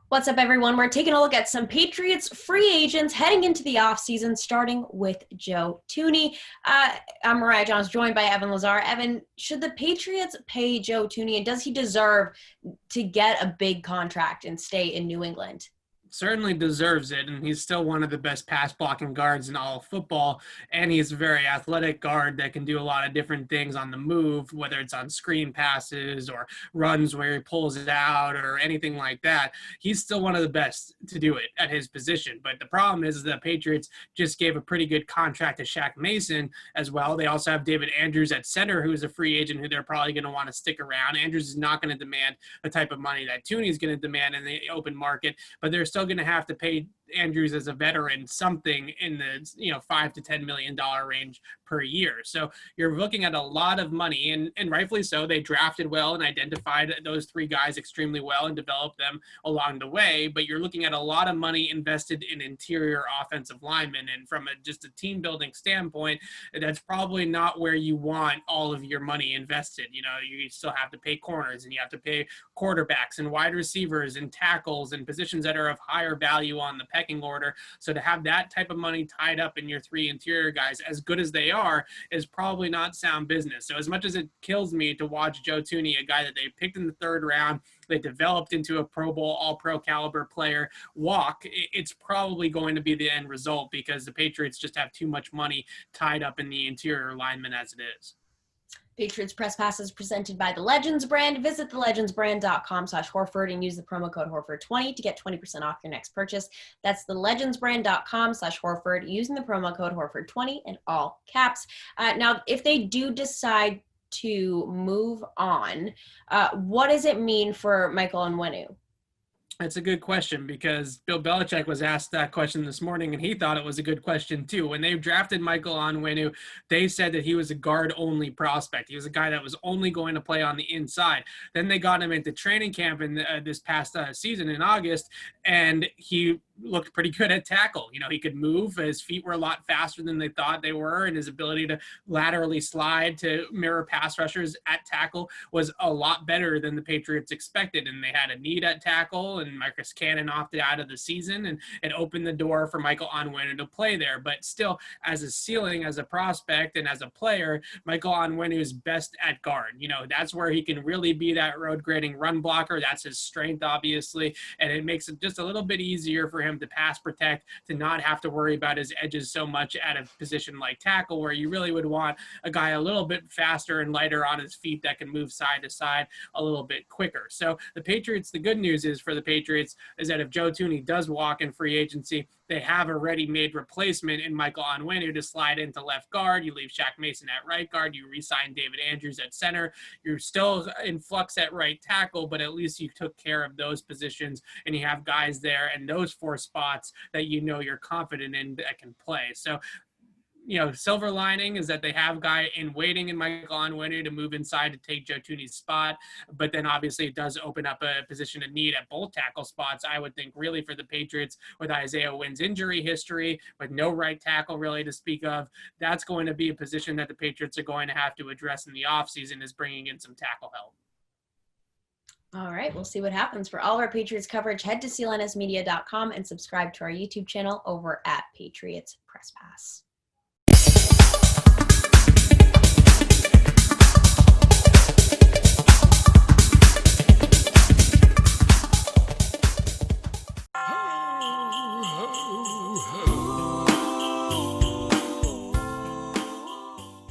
What's up, everyone? We're taking a look at some Patriots free agents heading into the offseason, starting with Joe Thuney. I'm Mariah, Janos, joined by Evan Lazar. Evan, should the Patriots pay Joe Thuney, and does he deserve to get a big contract and stay in New England? Certainly deserves it, and he's still one of the best pass blocking guards in all of football, and he's a very athletic guard that can do a lot of different things on the move, whether it's on screen passes or runs where he pulls it out or anything like that. He's still one of the best to do it at his position, but the problem is the Patriots just gave a pretty good contract to Shaq Mason as well. They also have David Andrews at center, who's a free agent who they're probably going to want to stick around. Andrews is not going to demand the type of money that Thuney is going to demand in the open market, but they're still going to have to pay Andrews as a veteran something in the $5 to $10 million range per year. So you're looking at a lot of money, and rightfully so. They drafted well and identified those three guys extremely well and developed them along the way. But you're looking at a lot of money invested in interior offensive linemen, and from just a team building standpoint, that's probably not where you want all of your money invested. You still have to pay corners, and you have to pay quarterbacks and wide receivers and tackles and positions that are of higher value on the pecking order. So to have that type of money tied up in your three interior guys, as good as they are, is probably not sound business. So as much as it kills me to watch Joe Thuney, a guy that they picked in the third round, they developed into a Pro Bowl, all-pro caliber player, walk, it's probably going to be the end result because the Patriots just have too much money tied up in the interior linemen as it is. Patriots Press Pass is presented by the Legends brand. Visit thelegendsbrand.com/Horford and use the promo code Horford20 to get 20% off your next purchase. That's thelegendsbrand.com/Horford using the promo code Horford20 in all caps. Now, if they do decide to move on, what does it mean for Michael Onwenu? That's a good question because Bill Belichick was asked that question this morning, and he thought it was a good question too. When they drafted Michael Onwenu, they said that he was a guard-only prospect. He was a guy that was only going to play on the inside. Then they got him into training camp in this past season in August, and he looked pretty good at tackle. He could move. His feet were a lot faster than they thought they were, and his ability to laterally slide to mirror pass rushers at tackle was a lot better than the Patriots expected. And they had a need at tackle, and Marcus Cannon opted out of the season, and it opened the door for Michael Onwenu to play there. But still, as a ceiling, as a prospect, and as a player, Michael Onwenu is best at guard. That's where he can really be that road grading run blocker. That's his strength, obviously, and it makes it just a little bit easier for him to pass protect, to not have to worry about his edges so much at a position like tackle, where you really would want a guy a little bit faster and lighter on his feet that can move side to side a little bit quicker. So the Patriots, the good news is for the Patriots is that if Joe Thuney does walk in free agency, they have a ready-made replacement in Michael Onwenu to slide into left guard. You leave Shaq Mason at right guard. You re-sign David Andrews at center. You're still in flux at right tackle, but at least you took care of those positions, and you have guys there and those four spots that you're confident in that can play. So silver lining is that they have a guy in waiting in Michael Onwenu to move inside to take Joe Thuney's spot. But then obviously it does open up a position of need at both tackle spots, I would think, really for the Patriots, with Isaiah Wynn's injury history, with no right tackle really to speak of. That's going to be a position that the Patriots are going to have to address in the offseason, is bringing in some tackle help. All right, we'll see what happens. For all of our Patriots coverage, head to CLNSmedia.com and subscribe to our YouTube channel over at Patriots Press Pass.